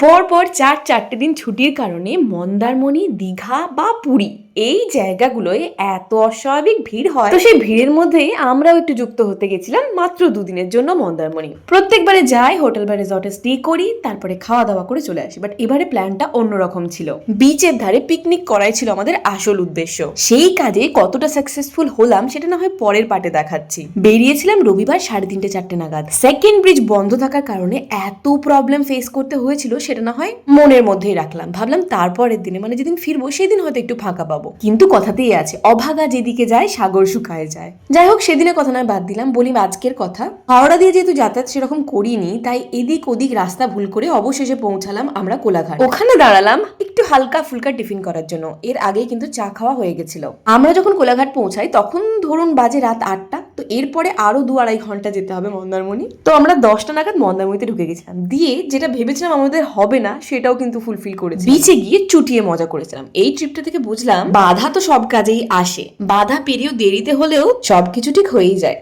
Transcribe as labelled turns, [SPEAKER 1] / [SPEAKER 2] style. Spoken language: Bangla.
[SPEAKER 1] পরপর চারটে দিন ছুটির কারণে মন্দারমণি, দীঘা বা পুরী এই জায়গাগুলোয় এত অস্বাভাবিক ভিড় হয়। তো সেই ভিড়ের মধ্যেই আমরাও একটু যুক্ত হতে গেছিলাম মাত্র 2 দিনের জন্য মন্দারমণি। প্রত্যেকবারে যাই, হোটেল বা রিসর্টে স্টে করি, তারপরে খাওয়া দাওয়া করে চলে আসি। বাট এবারে প্ল্যানটা অন্যরকম ছিল। বিচের ধারে পিকনিক করাই ছিল আমাদের আসল উদ্দেশ্য। সেই কাজে কতটা সাকসেসফুল হলাম সেটা না হয় পরের পার্টে দেখাচ্ছি। বেরিয়েছিলাম রবিবার 3:30-4টে নাগাদ। সেকেন্ড ব্রিজ বন্ধ থাকার কারণে এত প্রবলেম ফেস করতে হয়েছিল সেটা না হয় মনের মধ্যেই রাখলাম। ভাবলাম তারপরের দিনে, মানে যেদিন ফিরবো সেদিন হয়তো একটু ফাঁকা পাবো। কিন্তু কথাতেই আছে, অভাগা যেদিকে যায় সাগর শুকায় যায়। যাই হোক, সেদিনের কথা নয়, বাদ দিলাম। বলি আজকের কথা। হাওড়া দিয়ে যেহেতু যাতায়াত সেরকম করিনি, তাই এদিক ওদিক রাস্তা ভুল করে অবশেষে পৌঁছালাম আমরা কোলাঘাট। ওখানে দাঁড়ালাম একটু হালকা ফুলকা টিফিন করার জন্য। এর আগে কিন্তু চা খাওয়া হয়ে গেছিল। আমরা যখন কোলাঘাট পৌঁছাই তখন ধরুন বাজে রাত 8টা। তো এরপরে আরো 2-2.5 ঘন্টা যেতে হবে মন্দারমণি। তো আমরা 10টা নাগাদ মন্দারমণিতে ঢুকে গেছিলাম। দিয়ে যেটা ভেবেছিলাম আমাদের হবে না, সেটাও কিন্তু ফুলফিল করেছি। বিচে গিয়ে চুটিয়ে মজা করেছিলাম। এই ট্রিপটা থেকে বুঝলাম বাধা তো সব কাজেই আসে, বাধা পেরিয়েও দেরিতে হলেও সবকিছু ঠিক হয়েই যায়।